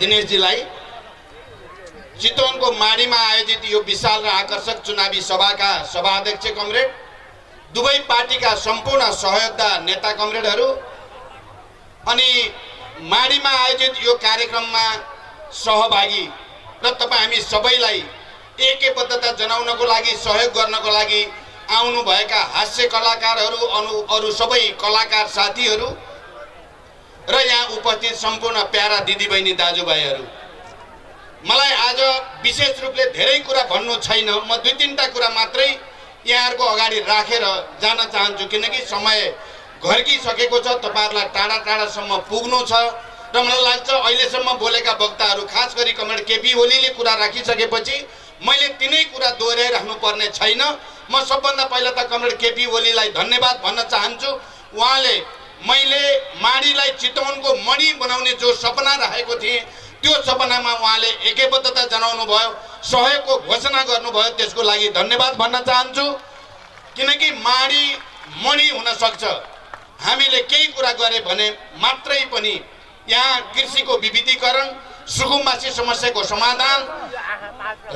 दिनेशजीलाई चितवनको माडीमा आयोजित यो विशाल र आकर्षक चुनावी सभाका सभाध्यक्ष कमरेड, दुवै पार्टीका सम्पूर्ण सहयोद्धा नेता कमरेडहरू अनि माडीमा आयोजित यो कार्यक्रममा सहभागी र तपाईँ हामी सबैलाई एकबद्धता जनाउनको लागि, सहयोग गर्नको लागि आउनुभएका हास्य कलाकारहरू, अरू सबै कलाकार साथीहरू र यहाँ उपस्थित सम्पूर्ण प्यारा दिदीबहिनी दाजुभाइहरू, मलाई आज विशेष रूपले धेरै कुरा भन्नु छैन। म दुई तीनटा कुरा मात्रै यहाँहरूको अगाडि राखेर जान चाहन्छु, किनकि समय घर्किसकेको छ, तपाईहरुलाई टाढा टाढासम्म पुग्नु छ र मलाई लाग्छ अहिलेसम्म बोलेका वक्ताहरू, खास गरी कमरेड केपी ओलीले कुरा राखिसकेपछि मैले तिनै कुरा दोहोर्याइराख्नु पर्ने छैन। म सबभन्दा पहिला त कमरेड केपी ओलीलाई धन्यवाद भन्न चाहन्छु। उहाँले मैले माडीलाई चितवनको मणि बनाउने जो सपना राखेको थिएँ, त्यो सपनामा उहाँले एकबद्धता जनाउनु भयो, सहयोगको घोषणा गर्नुभयो, त्यसको लागि धन्यवाद भन्न चाहन्छु। किनकि माडी मणि हुन सक्छ, हामीले केही कुरा गरे भने मात्रै पनि यहाँ कृषिको विविधीकरण, सुकुम्बासी समस्याको समाधान,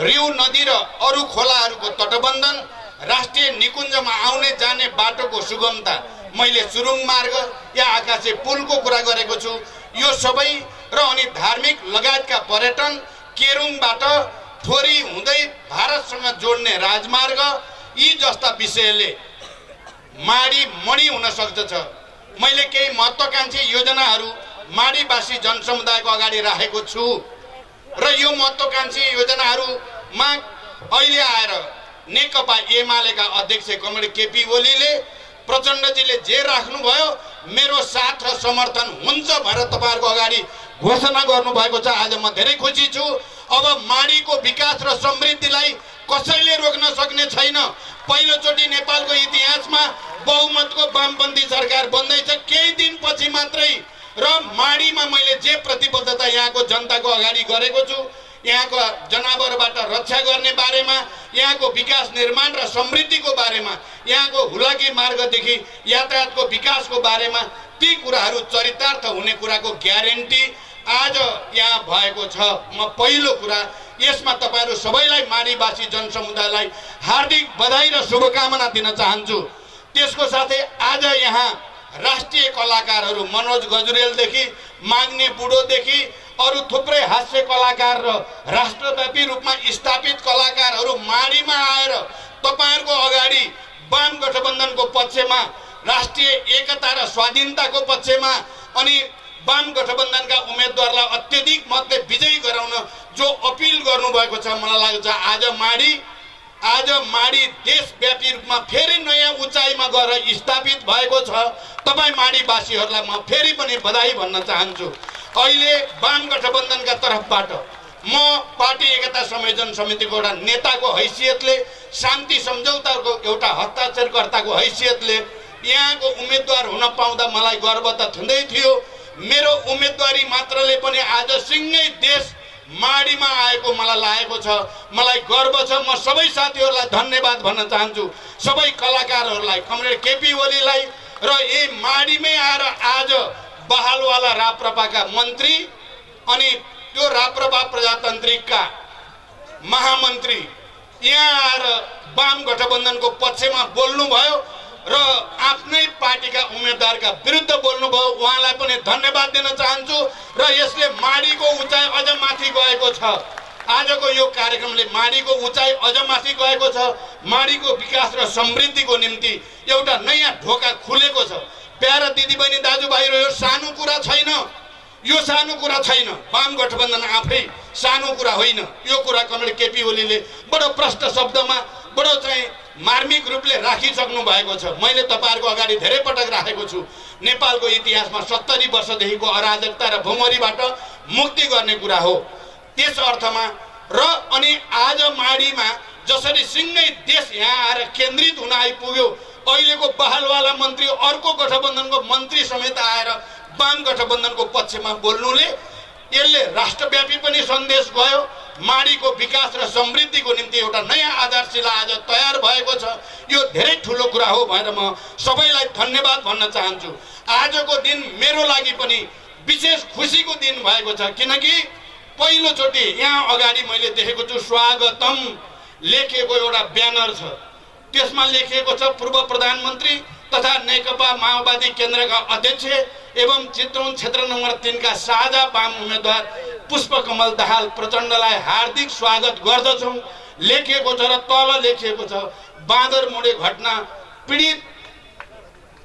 रिउ नदी र अरू खोलाहरूको तटबन्धन, राष्ट्रिय निकुञ्जमा आउने जाने बाटोको सुगमता, मैले सुरुङ मार्ग या आकाशे पुलको कुरा गरेको छु, यो सबै र अनि धार्मिक लगायतका पर्यटन, केरुङबाट थोरी हुँदै भारतसँग जोड्ने राजमार्ग, यी जस्ता विषयले माडी मणि हुन सक्दछ। मैले केही महत्त्वाकांक्षी योजनाहरू माडीवासी जनसमुदायको अगाडि राखेको छु र यो महत्त्वाकांक्षी योजनाहरूमा अहिले आएर नेकपा एमालेका अध्यक्ष कमरेड केपी ओलीले, प्रचण्डजीले जे राख्नुभयो, मेरो साथ र समर्थन हुन्छ भनेर तपाईहरुको अगाडि घोषणा गर्नुभएको छ। आज म धेरै खुसी छु। अब माडीको विकास र समृद्धिलाई कसैले रोक्न सक्ने छैन। पहिलोचोटि नेपालको इतिहासमा बहुमतको वामपन्थी सरकार बन्दैछ केही दिनपछि मात्रै, र माडीमा मैले जे प्रतिबद्धता यहाँको जनताको अगाडि गरेको छु, यहाँको जनावरबाट रक्षा गर्ने बारेमा, यहाँको विकास निर्माण र समृद्धिको बारेमा, यहाँको हुलाकी मार्गदेखि यातायातको विकासको बारेमा, ती कुराहरू चरितार्थ हुने कुराको ग्यारेन्टी आज यहाँ भएको छ। म पहिलो कुरा यसमा तपाईहरु सबैलाई, माडीवासी जनसमुदायलाई हार्दिक बधाई र शुभकामना दिन चाहन्छु। त्यसको साथै आज यहाँ राष्ट्रिय कलाकारहरू मनोज गजुरेलदेखि माग्ने बुढोदेखि अरू थुप्रै हास्य कलाकार र राष्ट्रव्यापी रूपमा स्थापित कलाकारहरू माडीमा आएर तपाईहरुको अगाडि वाम गठबन्धनको पक्षमा, राष्ट्रिय एकता र स्वाधीनताको पक्षमा अनि वाम गठबन्धनका उम्मेदवारलाई अत्यधिक मतले विजयी गराउन जो अपिल गर्नुभएको छ, मलाई लाग्छ आज माडी देशव्यापी रूपमा फेरि नयाँ उचाइमा गएर स्थापित भएको छ। तपाईँ माडीवासीहरूलाई म फेरि पनि बधाई भन्न चाहन्छु। अहिले वाम गठबन्धनका तर्फबाट म पार्टी एकता संयोजन समितिको एउटा नेताको हैसियतले, शान्ति सम्झौताको एउटा हस्ताक्षरकर्ताको हैसियतले यहाँको उम्मेदवार हुन पाउँदा मलाई गर्व त छँदै थियो। मेरो उम्मेदवारी मात्रले पनि आज सिङ्गै देश माडीमा आएको मलाई लागेको छ, मलाई गर्व छ। म सबै साथीहरूलाई धन्यवाद भन्न चाहन्छु, सबै कलाकारहरूलाई, कमरेड केपी ओलीलाई र यही माडीमै आएर आज बहालवाला राप्रपाका मन्त्री अनि त्यो राप्रपा प्रजातान्त्रिकका महामन्त्री यहाँ आएर वाम गठबन्धनको पक्षमा बोल्नुभयो र आफ्नै पार्टीका उम्मेदवारका विरुद्ध बोल्नुभयो। उहाँलाई पनि धन्यवाद दिन चाहन्छु र यसले माडीको उचाइ अझ माथि गएको छ। आजको यो कार्यक्रमले माडीको उचाइ अझ माथि गएको छ। माडीको विकास र समृद्धिको निम्ति एउटा नयाँ ढोका खुलेको छ। प्यारा दिदीबहिनी दाजुभाइहरू, यो सानो कुरा छैन, यो सानो कुरा छैन। वाम गठबन्धन आफै सानो कुरा होइन। यो कुरा कमरेड केपी ओलीले बडो प्रष्ट शब्दमा, बडो चाहिँ मार्मिक रूपले राखिसक्नु भएको छ। मैले तपाईहरुको अगाडि धेरै पटक राखेको छु, नेपालको इतिहासमा 70 वर्षदेखिको अराजकता र भुमरीबाट मुक्ति गर्ने कुरा हो। त्यस अर्थमा र अनि आज माडीमा जसरी सिङ्गै देश यहाँ आएर केन्द्रित हुन आइपुग्यो, अहिलेको बहालवाला मन्त्री अर्को गठबन्धनको मन्त्री समेत आएर वाम गठबन्धनको पक्षमा बोल्नुले यसले राष्ट्रव्यापी पनि सन्देश गयो। माडीको विकास र समृद्धिको निम्ति एउटा नयाँ आधारशिला आज तयार भएको छ। यो धेरै ठुलो कुरा हो भनेर म सबैलाई धन्यवाद भन्न चाहन्छु। आजको दिन मेरो लागि पनि विशेष खुसीको दिन भएको छ, किनकि पहिलोचोटि यहाँ अगाडि मैले देखेको छु स्वागतम लेखिएको एउटा ब्यानर छ। त्यसमा लेखिएको छ पूर्व प्रधानमन्त्री तथा नेकपा माओवादी केन्द्रका अध्यक्ष एवं चितवन क्षेत्र नम्बर 3 का साझा वाम उम्मेदवार पुष्पकमल दाहाल प्रचण्डलाई हार्दिक स्वागत गर्दछौँ लेखिएको छ। र तल लेखिएको छ बाँदरमुढे घटना पीडित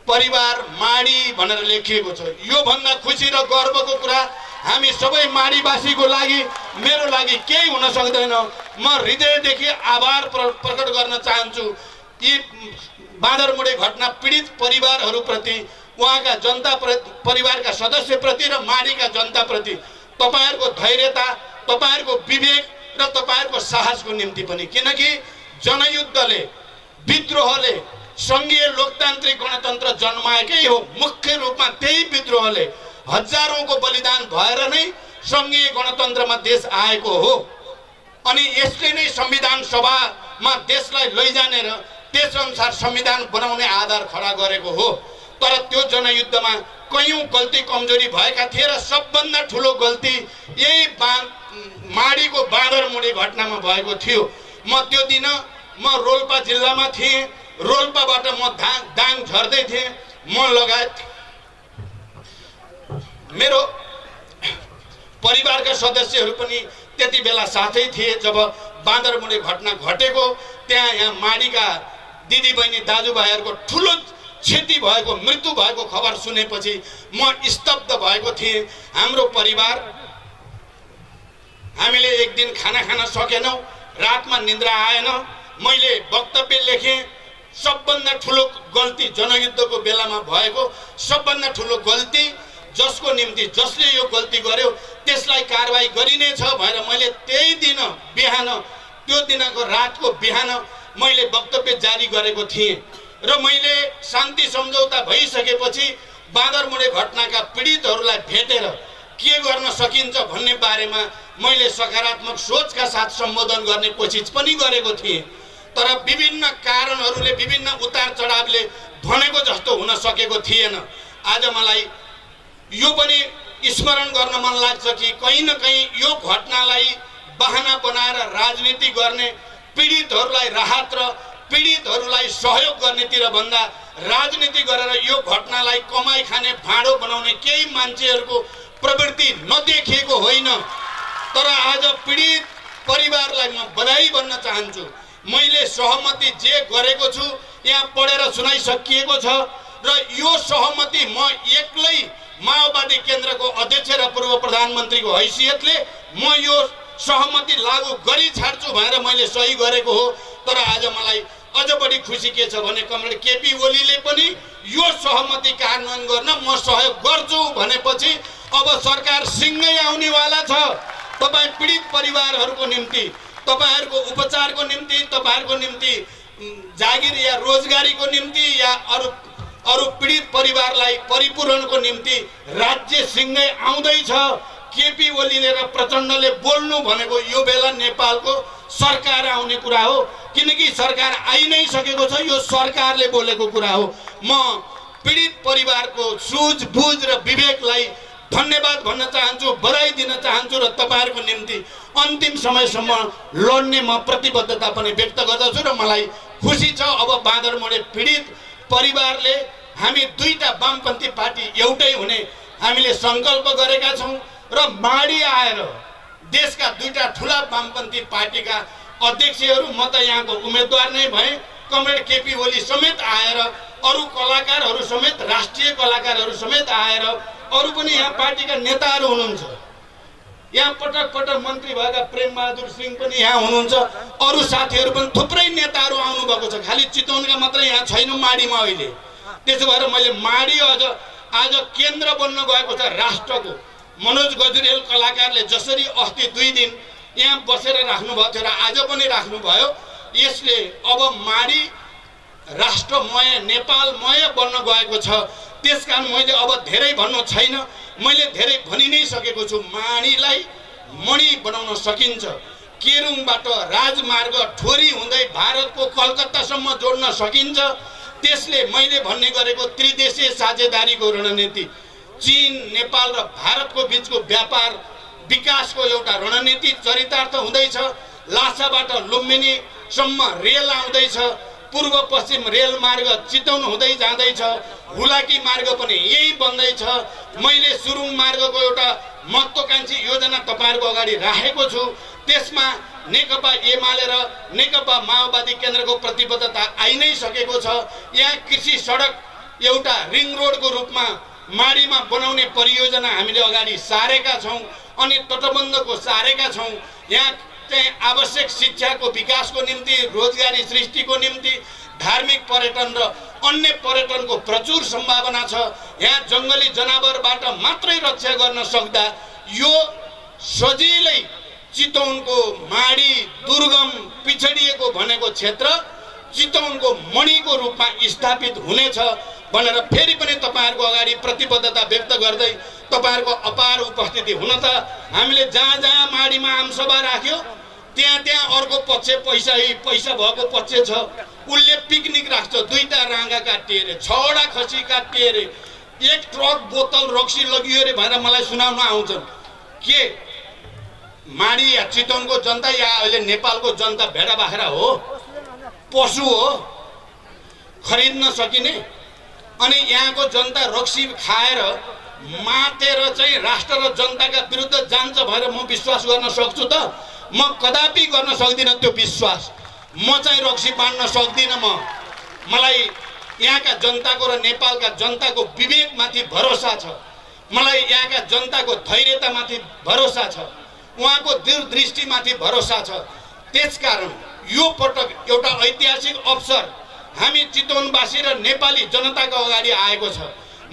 परिवार माडी भनेर लेखिएको छ। यो भन्दा खुसी र गर्वको कुरा हामी सबै माडीवासीको लागि मेरो लागि केही हुन सक्दैन। म हृदयदेखि आभार प्रकट गर्न चाहन्छु यी बाँदरमुढे घटना पीडित परिवारहरूप्रति, उहाँका जनता परिवारका सदस्यप्रति र माडीका जनताप्रति तपाईहरुको धैर्यता, तपाईहरुको विवेक र तपाईहरुको साहसको निम्ति पनि। किनकि जनयुद्धले, विद्रोहले संघीय लोकतान्त्रिक गणतन्त्र जन्माएकै हो। मुख्य रूपमा त्यही विद्रोहले हजारौंको बलिदान भएर नै संघीय गणतन्त्रमा देश आएको हो। अनि यसले नै संविधान सभामा देशलाई लैजाने र त्यसअनुसार संविधान बनाउने आधार खडा गरेको हो। तर त्यो जनयुद्धमा कयौं गल्ती कमजोरी भएका थिए र सबभन्दा ठुलो गल्ती यही माडीको बाँदरमुढे घटनामा भएको थियो। म त्यो दिन रोल्पा जिल्लामा थिएँ। रोल्पाबाट म दाङ झर्दै थिएँ। म लगायत मेरो परिवारका सदस्यहरू पनि त्यति बेला साथै थिए जब बाँदरमुढे घटना घटेको। यहाँ माडीका दिदीबहिनी दाजुभाइहरूको ठुलो क्षति भएको, मृत्यु भएको खबर सुनेपछि म स्तब्ध भएको थिएँ। हाम्रो परिवार, हामीले एक दिन खाना खान सकेनौं, रातमा निद्रा आएन। मैले वक्तव्य लेखेँ, सबभन्दा ठुलो गल्ती जनयुद्धको बेलामा भएको सबभन्दा ठुलो गल्ती, जसको निम्ति जसले यो गल्ती गर्यो त्यसलाई कारबाही गरिनेछ भनेर मैले त्यही दिन बिहान, त्यो दिनको रातको बिहान मैले वक्तव्य जारी गरेको थिएँ। र मैले शान्ति सम्झौता भइसकेपछि बाँदरमुढे घटनाका पीडितहरूलाई भेटेर के गर्न सकिन्छ भन्ने बारेमा मैले सकारात्मक सोचका साथ सम्बोधन गर्ने कोसिस पनि गरेको थिएँ। तर विभिन्न कारणहरूले, विभिन्न उतार चढावले भनेको जस्तो हुन सकेको थिएन। आज मलाई यो पनि स्मरण गर्न मन लाग्छ कि कहीँ न कहीँ यो घटनालाई बहाना बनाएर राजनीति गर्ने, पीडितहरूलाई राहत र पीडितहरूलाई सहयोग गर्नेतिर भन्दा राजनीति गरेर यो घटनालाई कमाई खाने भाँडो बनाउने केही मान्छेहरूको प्रवृत्ति नदेखिएको होइन। तर आज पीडित परिवारलाई म बधाई भन्न चाहन्छु। मैले सहमति जे गरेको छु यहाँ पढेर सुनाइसकिएको छ र यो सहमति म एक्लै माओवादी केन्द्रको अध्यक्ष र पूर्व प्रधानमन्त्रीको हैसियतले म यो सहमति लागू गरी छाड्छु भनेर मैले सही गरेको हो। तर आज मलाई अझ बढी खुसी के छ भने कमरेड केपी ओलीले पनि यो सहमति कार्यान्वयन गर्न म सहयोग गर्छु भनेपछि अब सरकार सिंगै आउनेवाला छ। तपाईँ पीडित परिवारहरूको निम्ति, तपाईहरुको उपचारको निम्ति, तपाईहरुको निम्ति जागिर या रोजगारीको निम्ति या अरु पीडित परिवारलाई परिपूरणको निम्ति राज्य सिंगै आउँदैछ। केपी ओलीले र प्रचण्डले बोल्नु भनेको यो बेला नेपालको सरकार आउने कुरा हो। किनकि सरकार आइ नै सकेको छ, यो सरकारले बोलेको कुरा हो। म पीडित परिवारको सुझबुझ र विवेकलाई धन्यवाद भन्न चाहन्छु, बधाई दिन चाहन्छु र तपाईहरुको निम्ति अन्तिम समयसम्म लड्ने म प्रतिबद्धता पनि व्यक्त गर्दछु। र मलाई खुसी छ अब बाँदरमुढे पीडित परिवारले हामी दुईटा वामपन्थी पार्टी एउटै हुने हामीले संकल्प गरेका छौं र माडी आएर देशका दुईटा ठूला वामपन्थी पार्टीका अध्यक्षहरू, म त यहाँको उम्मेदवार नै भए, कमरेड केपी ओली समेत आएर, अरु कलाकारहरू समेत, राष्ट्रिय कलाकारहरू समेत आएर, अरु पनि यहाँ पार्टीका नेताहरू हुनुहुन्छ। यहाँ पटक पटक मन्त्री भएका प्रेम बहादुर सिंह पनि यहाँ हुनुहुन्छ। अरु साथीहरू पनि थुप्रै नेताहरू आउनु भएको छ। खाली चितवनका मात्रै यहाँ छैन माडीमा अहिले। त्यसो भएर मैले माडी आज केन्द्र बन्न गएको छ राष्ट्रको। मनोज गजुरेल कलाकारले जसरी अस्ति 2 दिन यहाँ बसेर राख्नु भएको थियो र आज पनि राख्नु भयो, यसले अब माडी राष्ट्रमय, नेपालमय बन्न गएको छ। त्यसकारण मैले अब धेरै भन्नु छैन, मैले धेरै भनि नै सकेको छु। माडीलाई मणि बनाउन सकिन्छ। केरुङबाट राजमार्ग ठोरी हुँदै भारतको कलकत्तासम्म जोड्न सकिन्छ। त्यसले मैले भन्ने गरेको त्रिदेशीय साझेदारीको रणनीति, चीन, नेपाल र भारतको बीचको व्यापार विकासको एउटा रणनीति चरितार्थ हुँदैछ। लासाबाट लुम्बिनीसम्म रेल आउँदैछ, पूर्व पश्चिम रेल मार्ग चितवन हुँदै जाँदैछ, हुलाकी मार्ग पनि यही बन्दैछ। मैले सुरुङ मार्गको एउटा महत्त्वाकांक्षी योजना तपाईहरुको अगाडि राखेको छु। त्यसमा नेकपा एमाले र नेकपा माओवादी केन्द्रको प्रतिबद्धता आइ नै सकेको छ। यहाँ कृषि सडक एउटा रिङ रोडको रूपमा माडीमा बनाउने परियोजना हामीले अगाडि सारेका छौं अनि तटबन्धको सारेका छौं। यहाँ चाहिँ आवश्यक शिक्षाको विकासको निम्ति, रोजगारी सृष्टिको निम्ति, धार्मिक पर्यटन र अन्य पर्यटनको प्रचुर सम्भावना छ। यहाँ जंगली जनावरबाट मात्रै रक्षा गर्न सक्दा यो सजिलै चितवनको माडी दुर्गम पिछडिएको भनेको क्षेत्र चितवनको मणिको रूपमा स्थापित हुनेछ भनेर फेरि पनि तपाईहरुको अगाडि प्रतिबद्धता व्यक्त गर्दै तपाईहरुको अपार उपस्थिति हुन त हामीले जहाँ जहाँ माडीमा आमसभा राख्यो त्यहाँ त्यहाँ अर्को पक्ष पैसा भएको पक्ष छ। उसले पिकनिक राख्छ, 2टा राँगा काटिए रे, 6वटा खसी काटिए रे, 1 ट्रक बोतल रक्सी लगियो रे भनेर मलाई सुनाउन आउँछन्। के माडी या चितवनको जनता या अहिले नेपालको जनता भेडा बाख्रा हो, पशु हो, खरिद्न सकिने? अनि यहाँको जनता रक्सी खाएर मातेर चाहिँ राष्ट्र र जनताका विरुद्ध जान्छ भनेर म विश्वास गर्न सक्छु त? म कदापि गर्न सक्दिनँ त्यो विश्वास। म चाहिँ रक्सी बाँड्न सक्दिनँ। मलाई यहाँका जनताको र नेपालका जनताको विवेकमाथि भरोसा छ। मलाई यहाँका जनताको धैर्यतामाथि भरोसा छ, उहाँको दूरदृष्टिमाथि भरोसा छ। त्यसकारण यो पटक एउटा ऐतिहासिक अवसर हामी चितवनवासी र नेपाली जनताको अगाडि आएको छ।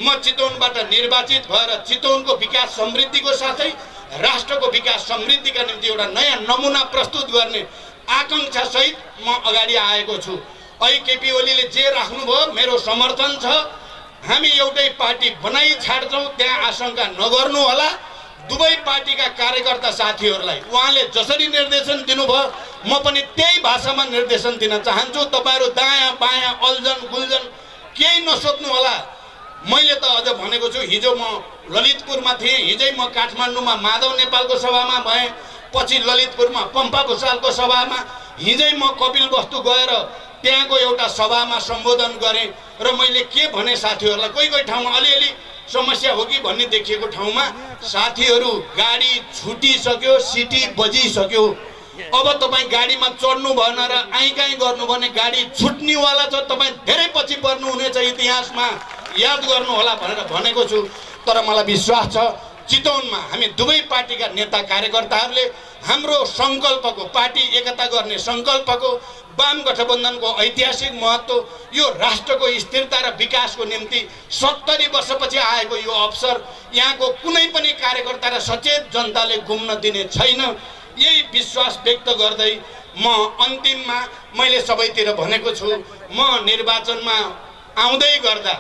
म चितवनबाट निर्वाचित भएर चितवनको विकास समृद्धिको साथै राष्ट्रको विकास समृद्धिका निम्ति एउटा नयाँ नमुना प्रस्तुत गर्ने आकांक्षा सहित म अगाडि आएको छु। अहिले केपी ओलीले जे राख्नुभयो मेरो समर्थन छ। हामी एउटै पार्टी बनाइ छाड्छौँ त्यहाँ आशंका नगर्नु होला। दुवै पार्टीका कार्यकर्ता साथीहरूलाई उहाँले जसरी निर्देशन दिनुभयो म पनि त्यही भाषामा निर्देशन दिन चाहन्छु। तपाईहरु दायाँ बायाँ अल्झन गुल्झन केही नसोच्नु होला। मैले त अझ भनेको छु, हिजो म ललितपुरमा थिएँ, हिजै म काठमाडौँमा माधव नेपालको सभामा भएँ, पछि ललितपुरमा पम्पा भुसालको सभामा, हिजै म कपिलवस्तु गएर त्यहाँको एउटा सभामा सम्बोधन गरेँ र मैले के भने साथीहरूलाई कोही कोही ठाउँमा अलिअलि समस्या हो कि भन्ने देखिएको ठाउँमा साथीहरू गाडी छुटिसक्यो, सिटी बजिसक्यो। अब तपाईँ गाडीमा चढ्नु भएन र आइकाइ गर्नु भने गाडी छुट्नेवाला छ, तपाईँ धेरै पछि पर्नु हुनेछ, इतिहासमा याद गर्नु होला भनेर भनेको छु। तर मलाई विश्वास छ चितवनमा हामी दुवै पार्टीका नेता कार्यकर्ताहरूले हाम्रो सङ्कल्पको, पार्टी एकता गर्ने सङ्कल्पको, वाम गठबन्धनको ऐतिहासिक महत्त्व, यो राष्ट्रको स्थिरता र विकासको निम्ति 70 वर्षपछि आएको यो अवसर यहाँको कुनै पनि कार्यकर्ता र सचेत जनताले गुम्न दिने छैन। यही विश्वास व्यक्त गर्दै म अन्तिममा मैले सबैतिर भनेको छु, म निर्वाचनमा आउँदै गर्दा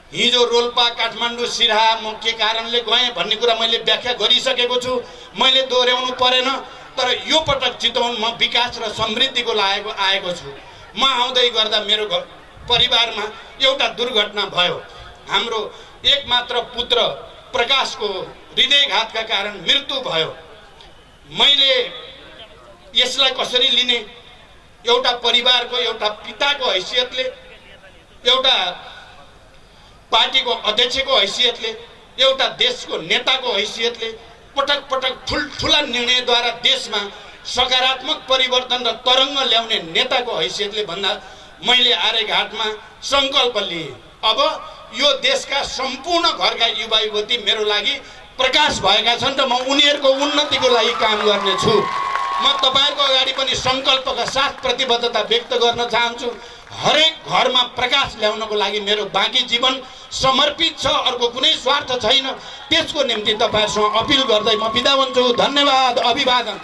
हिजो रोल्पा काठमाडौँ सिराहा म के कारणले गएँ भन्ने कुरा मैले व्याख्या गरिसकेको छु, मैले दोहोऱ्याउनु परेन। तर यो पटक चितवनमा विकास र समृद्धिको लागेको आएको छु। म आउँदै गर्दा मेरो परिवारमा एउटा दुर्घटना भयो। हाम्रो एकमात्र पुत्र प्रकाशको हृदयघातका कारण मृत्यु भयो। मैले यसलाई कसरी लिने? एउटा परिवारको, एउटा पिताको हैसियतले, एउटा पार्टीको अध्यक्षको हैसियतले, एउटा देशको नेताको हैसियतले पटक पटक ठुल्ठुला निर्णयद्वारा देशमा सकारात्मक परिवर्तन र तरङ्ग ल्याउने नेताको हैसियतले भन्दा मैले आर्यघाटमा सङ्कल्प लिएँ। अब यो देशका सम्पूर्ण घरका युवा युवती मेरो लागि प्रकाश भएका छन् त म उनीहरूको उन्नतिको लागि काम गर्नेछु। म तपाईहरुको अगाडि पनि सङ्कल्पका साथ प्रतिबद्धता व्यक्त गर्न चाहन्छु। हरेक घरमा प्रकाश ल्याउनको लागि मेरो बाँकी जीवन समर्पित छ, अर्को कुनै स्वार्थ छैन। त्यसको निम्ति तपाईहरुसँग अपिल गर्दै म बिदा हुन्छु। धन्यवाद, अभिवादन।